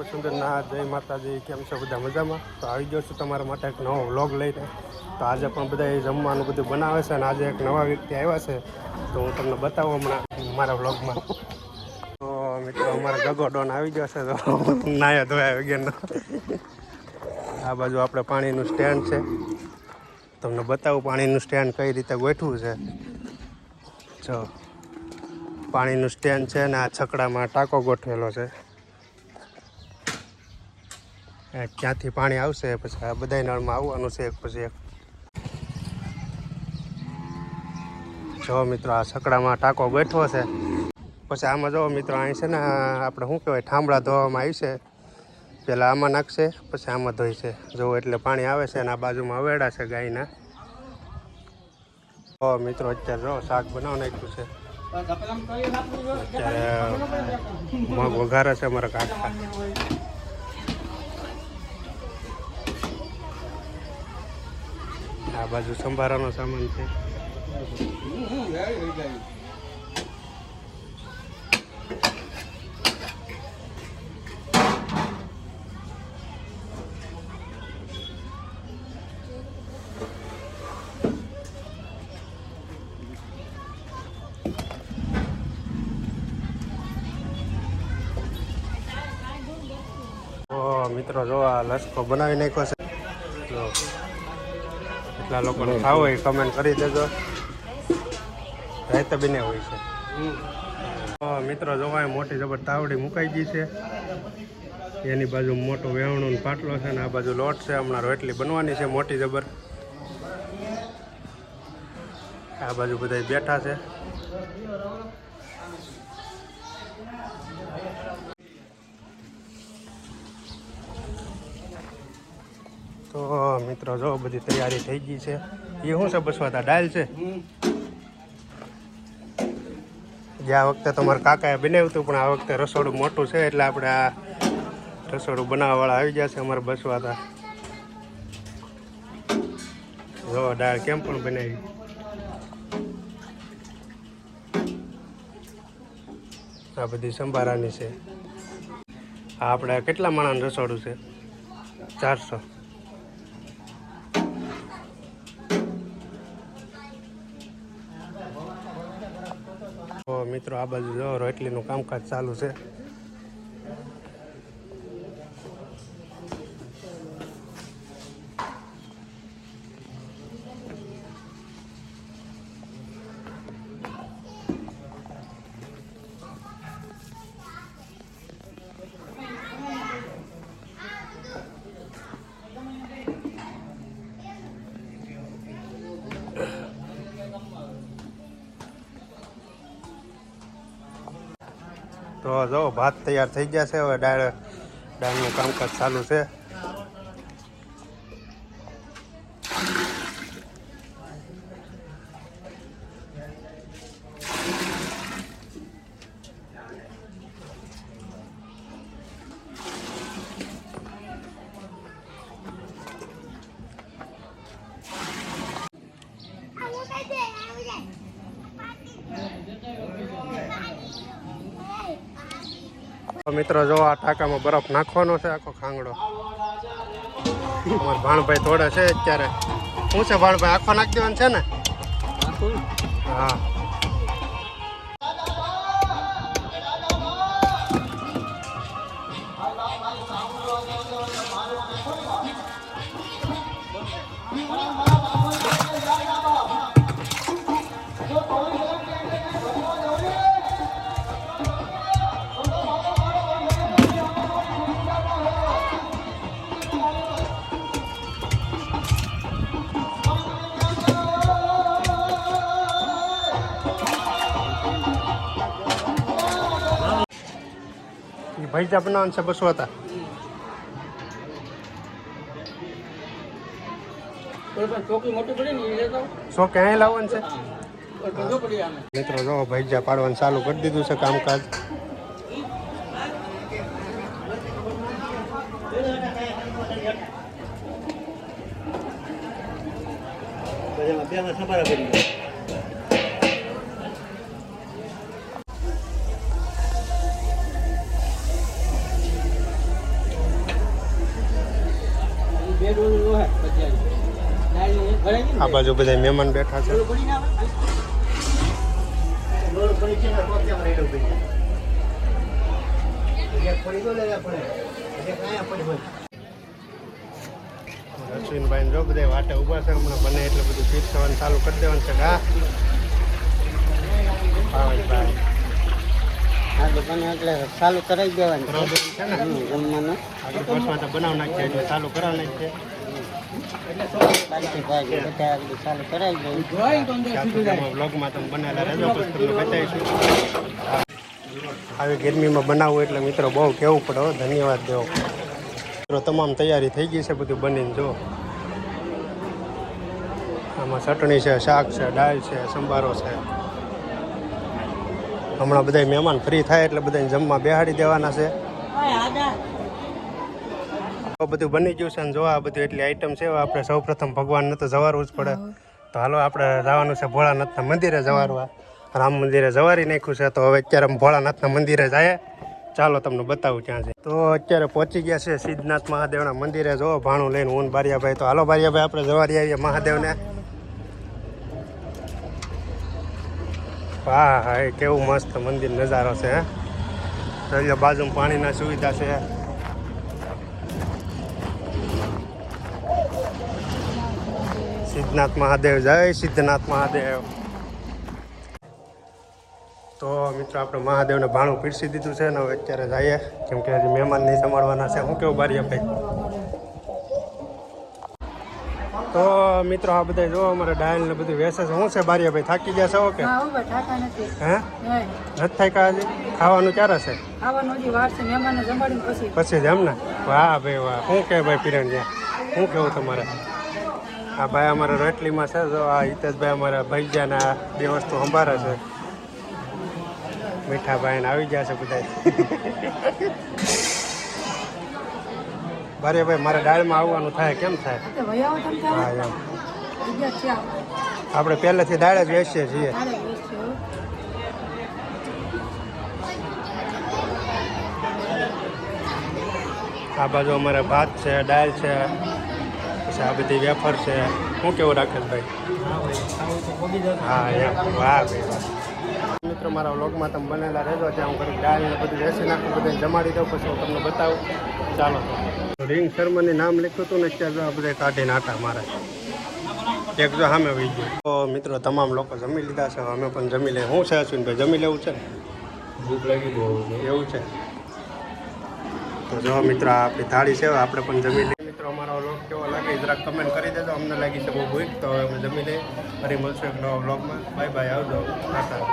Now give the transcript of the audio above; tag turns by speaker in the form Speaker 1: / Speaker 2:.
Speaker 1: સુંદરના જય માતાજી, કેમ છો બધા મજામાં? તો આવી ગયો છું તમારા માટે એક નવો વ્લોગ લઈને. તો આજે પણ બધા જમવાનું બધું બનાવે છે અને આજે એક નવા વ્યક્તિ આવ્યા છે, તો હું તમને બતાવું હમણાં મારા વ્લોગમાં. તો મિત્રો અમારા ગગો ડોન આવી ગયો છે, તો નાયા ધોયા વગરનો. આ બાજુ આપણે પાણીનું સ્ટેન્ડ છે, તમને બતાવું પાણીનું સ્ટેન્ડ કઈ રીતે ગોઠવું છે. જો પાણીનું સ્ટેન્ડ છે ને આ છકડામાં ટાંકો ગોઠવેલો છે. ક્યાંથી પાણી આવશે પછી આ બધા નળમાં આવવાનું છે એક પછી એક. જો મિત્રો આ છકડામાં ટાંકો ગોઠવો છે, પછી આમાં જો મિત્રો અહીં છે ને આપણે શું કહેવાય ઠામડા ધોવામાં આવી છે. પહેલાં આમાં નાખશે પછી આમાં ધોઈશે. જો એટલે પાણી આવે છે અને આ બાજુમાં અવેડા છે ગાયના. તો મિત્રો અત્યારે જો શાક બનાવી નાખ્યું છે. અત્યારે મગ વઘારે છે અમારા કાકા. આ બાજુ સંભારાનો સામાન છે. મિત્રો જો આ લસકો બનાવી નાખ્યો છે. જો એટલા લોકોને ખાવ હોય કમેન્ટ કરી દેજો. રાયતા બને હોય છે. મિત્રો જોવાય મોટી જબર તાવડી મુકાઈ ગઈ છે. એની બાજુ મોટો વેવણો પાટલો છે ને આ બાજુ લોટ છે. હમણાં રોટલી બનવાની છે મોટી જબર. આ બાજુ બધા બેઠા છે. તો મિત્રો જો બધી તૈયારી થઈ ગઈ છે. એ શું છે બસવાતા દાળ છે. ગયા વખતે તમારા કાકાએ બનાવ્યું હતું પણ આ વખતે રસોડું મોટું છે એટલે આપણે આ રસોડું બનાવવાવાળા આવી ગયા છે અમારે બસવાતા. જો દાળ કેમ પણ બનાવી. આ બધી સંભારાની છે. આ આપણે કેટલા માણસનું રસોડું છે? 400. તો મિત્રો આ બાજુ જો રોટલીનું કામકાજ ચાલુ છે. તો જો ભાત તૈયાર થઈ ગયા છે. હવે દાળનું કામકાજ ચાલુ છે. મિત્રો જો આ ટાંકામાં બરફ નાખવાનો છે આખો ખાંગડો. અમારા ભાણભાઈ થોડા છે અત્યારે. શું છે ભાણભાઈ, આખો નાખી દેવાનું છે ને? હા. ભૈજા બનાવવાનું છે બસવાતા. ચોકે અહીં લાવવાનું છે. મિત્રો જો ભૈજા પાડવાનું ચાલુ કરી દીધું છે કામકાજ. આ બાજુ બધા મહેમાન બેઠા છે. અશ્વિનભાઈ જો બધા વાટે ઊભા છે. હમણાં બને એટલે બધું પીરસવાનું ચાલુ કરી દેવાનું છે.
Speaker 2: એટલે ચાલુ કરાવી દેવાનું
Speaker 1: છે ને
Speaker 2: જમવાનું
Speaker 1: આગળ પાછું તો બનાવ નાખીએ એટલે ચાલુ કરાવી નાખીએ.
Speaker 2: ચાલુ કરાવી દઉં.
Speaker 1: બ્લોગમાં તમે બનાવેલા રહેજો પછી તમને બતાવીશું. આવી ગરમીમાં બનાવવું એટલે મિત્રો બહુ કહેવું પડે. ધન્યવાદ દેવો મિત્રો. તમામ તૈયારી થઈ ગઈ છે બધું બનીને. જો આમાં ચટણી છે, શાક છે, દાળ છે, સંભારો છે. હમણાં બધા મહેમાન ફ્રી થાય એટલે બધાને જમવા બેહાડી દેવાના છે. બધું બની ગયું છે ને જો આ બધું એટલી આઈટમ છે. આપણે સૌ પ્રથમ ભગવાનને તો જવારવું જ પડે. તો હાલો આપણે જવાનું છે ભોળાનાથના મંદિરે જવારવા. રામ મંદિરે જવારી નાખ્યું છે. તો હવે અત્યારે ભોળાનાથના મંદિરે જાય. ચાલો તમને બતાવું ક્યાં છે. તો અત્યારે પહોંચી ગયા છે સિદ્ધનાથ મહાદેવના મંદિરે. જો ભાણું લઈને હું બારિયાભાઈ. તો હાલો બારિયાભાઈ આપણે જવારી આવીએ મહાદેવને. હા હા એ કેવું મસ્ત મંદિર નજારો છે. હે બાજુમાં પાણીના સુવિધા છે. સિદ્ધનાથ મહાદેવ જય સિદ્ધનાથ મહાદેવ. તો મિત્રો આપણે મહાદેવને ભાણું પીરસી દીધું છે ને હવે અત્યારે જઈએ. કેમ કે હજી મહેમાન નહીં સંભાળવાના છે. હું કેવું બારિયાભાઈ? તો મિત્રો આ બધા જો અમારે ડાયલ ને બધું વેસે છે. શું છે બારિયાભાઈ થાકી ગયા છો કે હે નથી થાક્યા હજી? ખાવાનું ક્યારે છે? પછી જ એમ ને? વાહ ભાઈ વાહ. શું કહે ભાઈ પીરણ્યા? શું કેવું તમારે? આ ભાઈ અમારા રોટલીમાં છે. જો આ હિતેશભાઈ અમારા ભૈજાના બે વસ્તુ સંભાળે છે. મીઠા ભાઈને આવી ગયા છે બધા. બારિયાભાઈ મારે ડાળમાં આવવાનું થાય. કેમ થાય? હા એમ આપણે પહેલેથી દાળ જ વેચીએ છીએ. આ બાજુ અમારે ભાત છે, દાળ છે, પછી આ બધી વેફર છે. શું કેવું રાકેશભાઈ? હા એમ વાહ ભાઈ વાહ. મિત્રો મારા વ્લોગમાં તમે બનેલા રહેજો. ત્યાં હું કરી દાળ ને બધું વેચી નાખું, બધાને જમાડી દઉં, પછી હું તમને બતાવું. ચાલો રિંગ શર્માની નામ લખ્યું હતું ને અત્યારે આ બધા કાઢીને આટા મારે. એક જો સામે વહી ગયું. તો મિત્રો તમામ લોકો જમી લીધા છે. અમે પણ જમી લઈએ. શું છે અશ્વિનભાઈ? જમી લેવું છે ને? ભૂખ લાગી બહુ એવું છે. તો જો મિત્રો આપણી થાળી છે. આપણે પણ જમી લઈએ. મિત્રો અમારો વ્લોગ કેવો લાગે જરાક કમેન્ટ કરી દેજો. અમને લાગી છે બહુ ભૂખ. તો હવે અમે જમી લઈએ. ફરી મળશું એક નવા વ્લોગમાં. Bye bye. આવજો. ટાટા.